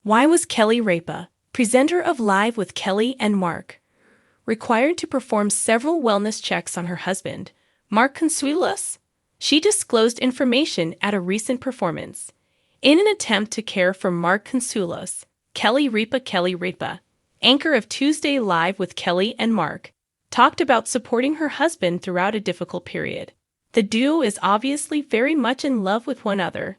Why was Kelly Ripa, presenter of Live with Kelly and Mark, required to perform several wellness checks on her husband, Mark Consuelos? She disclosed information at a recent performance. In an attempt to care for Mark Consuelos, Kelly Ripa, anchor of Tuesday Live with Kelly and Mark, talked about supporting her husband throughout a difficult period. The duo is obviously very much in love with one another.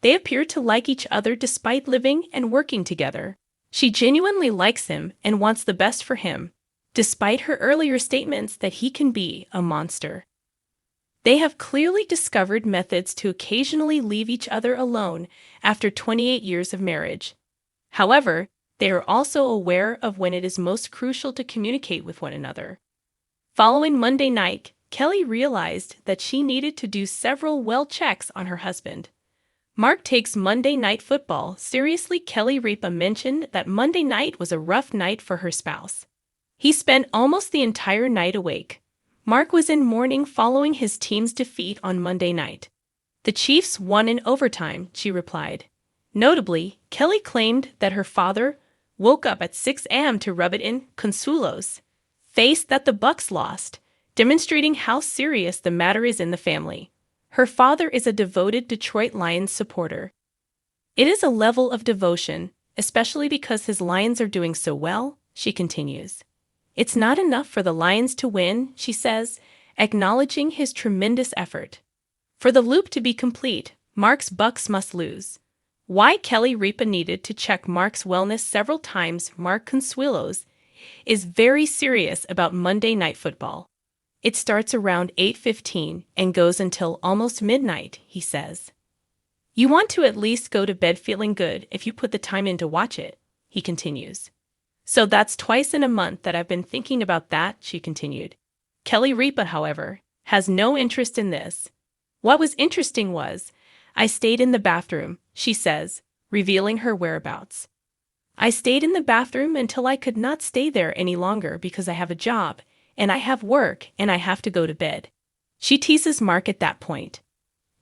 They appear to like each other despite living and working together. She genuinely likes him and wants the best for him, despite her earlier statements that he can be a monster. They have clearly discovered methods to occasionally leave each other alone after 28 years of marriage. However, they are also aware of when it is most crucial to communicate with one another. Following Monday night, Kelly realized that she needed to do several well checks on her husband. Mark takes Monday Night Football seriously. Kelly Ripa mentioned that Monday night was a rough night for her spouse. He spent almost the entire night awake. Mark was in mourning following his team's defeat on Monday night. The Chiefs won in overtime, she replied. Notably, Kelly claimed that her father woke up at 6 a.m. to rub it in Consuelos' face that the Bucs lost, demonstrating how serious the matter is in the family. Her father is a devoted Detroit Lions supporter. It is a level of devotion, especially because his Lions are doing so well, she continues. It's not enough for the Lions to win, she says, acknowledging his tremendous effort. For the loop to be complete, Mark's Bucs must lose. Why Kelly Ripa needed to check Mark's wellness several times. Mark Consuelos is very serious about Monday Night Football. It starts around 8:15 and goes until almost midnight, he says. You want to at least go to bed feeling good if you put the time in to watch it, he continues. So that's twice in a month that I've been thinking about that, she continued. Kelly Ripa, however, has no interest in this. What was interesting was, I stayed in the bathroom, she says, revealing her whereabouts. I stayed in the bathroom until I could not stay there any longer because I have a job, and I have work, and I have to go to bed. She teases Mark at that point.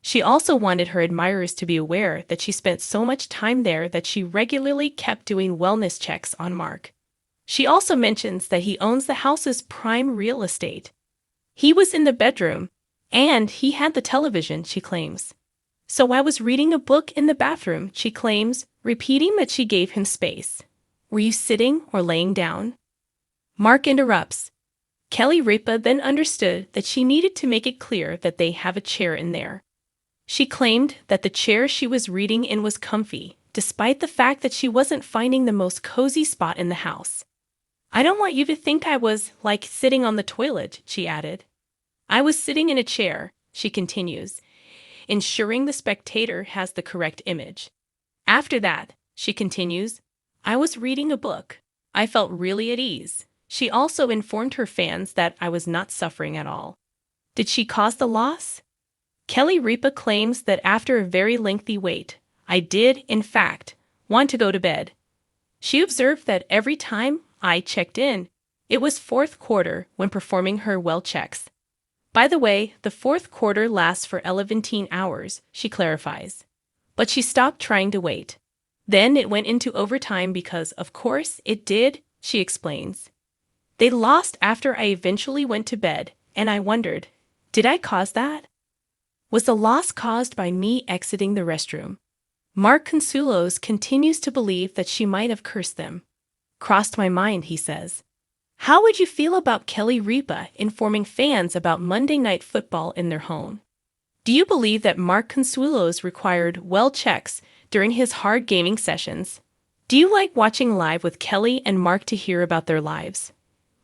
She also wanted her admirers to be aware that she spent so much time there that she regularly kept doing wellness checks on Mark. She also mentions that he owns the house's prime real estate. He was in the bedroom, and he had the television, she claims. So I was reading a book in the bathroom, she claims, repeating that she gave him space. Were you sitting or laying down? Mark interrupts. Kelly Ripa then understood that she needed to make it clear that they have a chair in there. She claimed that the chair she was reading in was comfy, despite the fact that she wasn't finding the most cozy spot in the house. I don't want you to think I was, like, sitting on the toilet, she added. I was sitting in a chair, she continues, ensuring the spectator has the correct image. After that, she continues, I was reading a book. I felt really at ease. She also informed her fans that I was not suffering at all. Did she cause the loss? Kelly Ripa claims that after a very lengthy wait, I did, in fact, want to go to bed. She observed that every time I checked in, it was fourth quarter when performing her well checks. By the way, the fourth quarter lasts for 11 hours, she clarifies. But she stopped trying to wait. Then it went into overtime because, of course, it did, she explains. They lost after I eventually went to bed, and I wondered, did I cause that? Was the loss caused by me exiting the restroom? Mark Consuelos continues to believe that she might have cursed them. Crossed my mind, he says. How would you feel about Kelly Ripa informing fans about Monday Night Football in their home? Do you believe that Mark Consuelos required well checks during his hard gaming sessions? Do you like watching Live with Kelly and Mark to hear about their lives?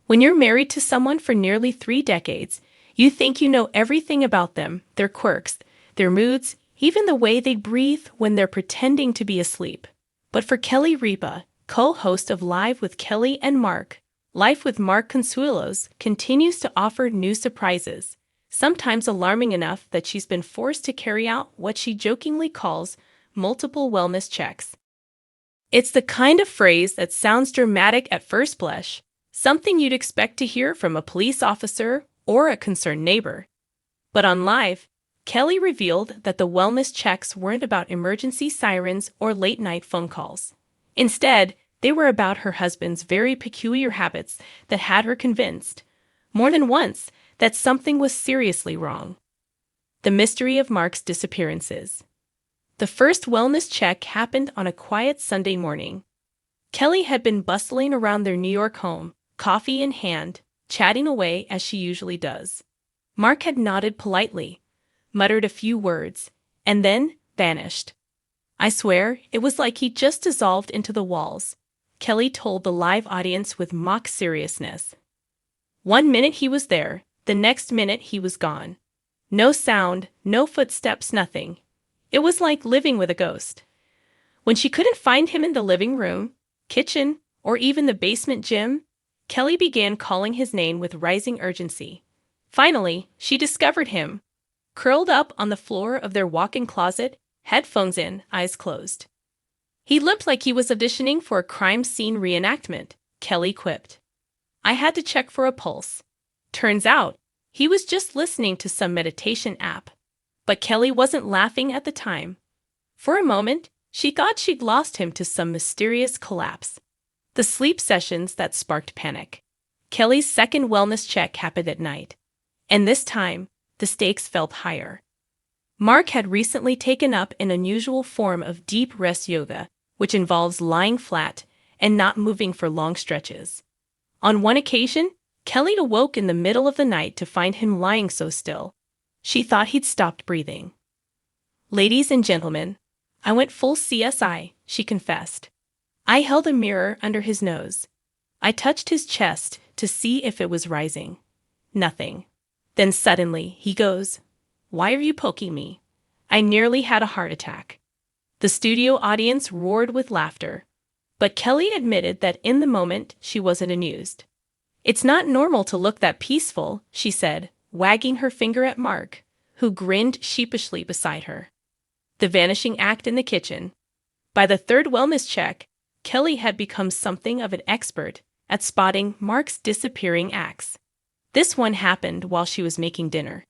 When you're married to someone for nearly 3 decades, you think you know everything about them, their quirks, their moods, even the way they breathe when they're pretending to be asleep. But for Kelly Ripa, co-host of Live with Kelly and Mark, Life with Mark Consuelos continues to offer new surprises, sometimes alarming enough that she's been forced to carry out what she jokingly calls multiple wellness checks. It's the kind of phrase that sounds dramatic at first blush, something you'd expect to hear from a police officer or a concerned neighbor. But on Live, Kelly revealed that the wellness checks weren't about emergency sirens or late-night phone calls. Instead, they were about her husband's very peculiar habits that had her convinced, more than once, that something was seriously wrong. The mystery of Mark's disappearances. The first wellness check happened on a quiet Sunday morning. Kelly had been bustling around their New York home, coffee in hand, chatting away as she usually does. Mark had nodded politely, muttered a few words, and then vanished. I swear, it was like he just dissolved into the walls, Kelly told the live audience with mock seriousness. 1 minute he was there, the next minute he was gone. No sound, no footsteps, nothing. It was like living with a ghost. When she couldn't find him in the living room, kitchen, or even the basement gym, Kelly began calling his name with rising urgency. Finally, she discovered him, curled up on the floor of their walk-in closet, headphones in, eyes closed. He looked like he was auditioning for a crime scene reenactment, Kelly quipped. I had to check for a pulse. Turns out, he was just listening to some meditation app. But Kelly wasn't laughing at the time. For a moment, she thought she'd lost him to some mysterious collapse. The sleep sessions that sparked panic. Kelly's second wellness check happened at night. And this time, the stakes felt higher. Mark had recently taken up an unusual form of deep rest yoga, which involves lying flat and not moving for long stretches. On one occasion, Kelly awoke in the middle of the night to find him lying so still. She thought he'd stopped breathing. Ladies and gentlemen, I went full CSI, she confessed. I held a mirror under his nose. I touched his chest to see if it was rising. Nothing. Then suddenly, he goes, "Why are you poking me?" I nearly had a heart attack. The studio audience roared with laughter. But Kelly admitted that in the moment, she wasn't amused. It's not normal to look that peaceful, she said, wagging her finger at Mark, who grinned sheepishly beside her. The vanishing act in the kitchen. By the third wellness check, Kelly had become something of an expert at spotting Mark's disappearing acts. This one happened while she was making dinner.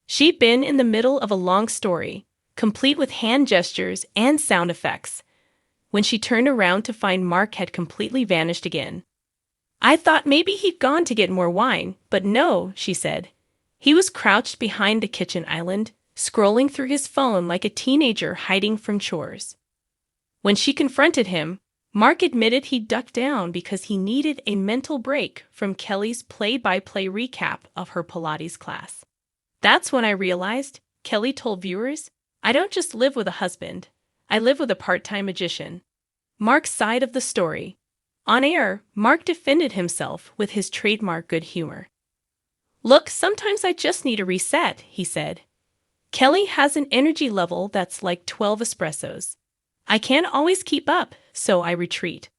She'd been in the middle of a long story, complete with hand gestures and sound effects, when she turned around to find Mark had completely vanished again. I thought maybe he'd gone to get more wine, but no, she said. He was crouched behind the kitchen island, scrolling through his phone like a teenager hiding from chores. When she confronted him, Mark admitted he ducked down because he needed a mental break from Kelly's play-by-play recap of her Pilates class. That's when I realized, Kelly told viewers, I don't just live with a husband, I live with a part-time magician. Mark's side of the story. On air, Mark defended himself with his trademark good humor. Look, sometimes I just need a reset, he said. Kelly has an energy level that's like 12 espressos. I can't always keep up, so I retreat.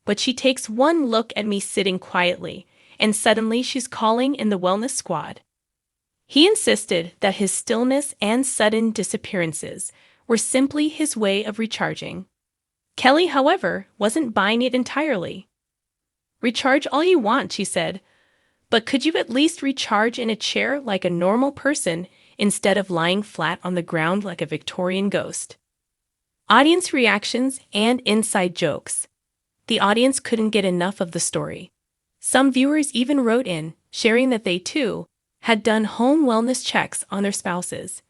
But she takes one look at me sitting quietly, and suddenly she's calling in the wellness squad. He insisted that his stillness and sudden disappearances were simply his way of recharging. Kelly, however, wasn't buying it entirely. Recharge all you want, she said, but could you at least recharge in a chair like a normal person instead of lying flat on the ground like a Victorian ghost? Audience reactions and inside jokes. The audience couldn't get enough of the story. Some viewers even wrote in, sharing that they, too, had done home wellness checks on their spouses.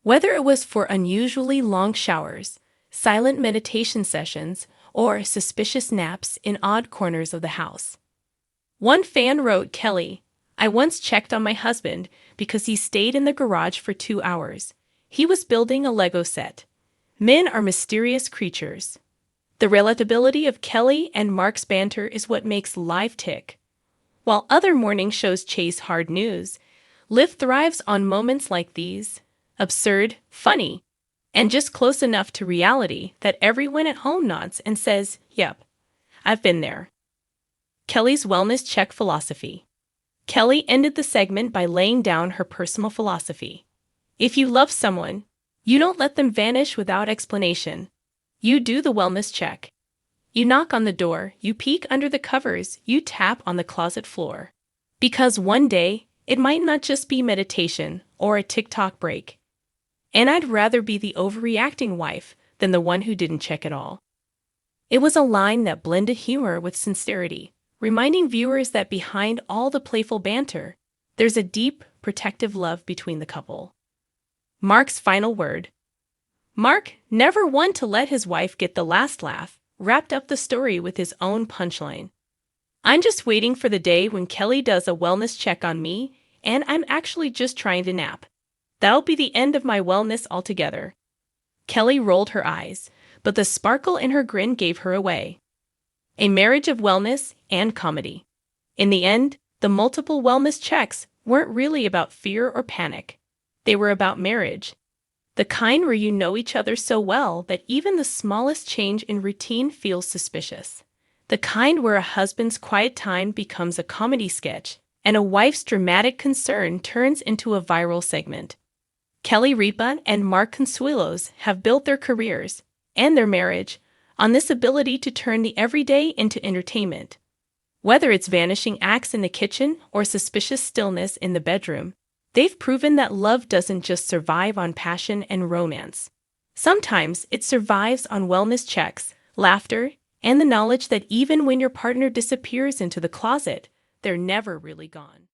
Whether it was for unusually long showers, silent meditation sessions, or suspicious naps in odd corners of the house. One fan wrote, Kelly, I once checked on my husband because he stayed in the garage for 2 hours. He was building a Lego set. Men are mysterious creatures. The relatability of Kelly and Mark's banter is what makes Live tick. While other morning shows chase hard news, Live thrives on moments like these, absurd, funny, and just close enough to reality that everyone at home nods and says, yep, I've been there. Kelly's wellness check philosophy. Kelly ended the segment by laying down her personal philosophy. If you love someone, you don't let them vanish without explanation. You do the wellness check. You knock on the door, you peek under the covers, you tap on the closet floor. Because one day, it might not just be meditation or a TikTok break. And I'd rather be the overreacting wife than the one who didn't check at all. It was a line that blended humor with sincerity, reminding viewers that behind all the playful banter, there's a deep, protective love between the couple. Mark's final word. Mark, never one to let his wife get the last laugh, wrapped up the story with his own punchline. I'm just waiting for the day when Kelly does a wellness check on me, and I'm actually just trying to nap. That'll be the end of my wellness altogether. Kelly rolled her eyes, but the sparkle in her grin gave her away. A marriage of wellness and comedy. In the end, the multiple wellness checks weren't really about fear or panic. They were about marriage. The kind where you know each other so well that even the smallest change in routine feels suspicious. The kind where a husband's quiet time becomes a comedy sketch and a wife's dramatic concern turns into a viral segment. Kelly Ripa and Mark Consuelos have built their careers and their marriage on this ability to turn the everyday into entertainment. Whether it's vanishing acts in the kitchen or suspicious stillness in the bedroom, they've proven that love doesn't just survive on passion and romance. Sometimes it survives on wellness checks, laughter, and the knowledge that even when your partner disappears into the closet, they're never really gone.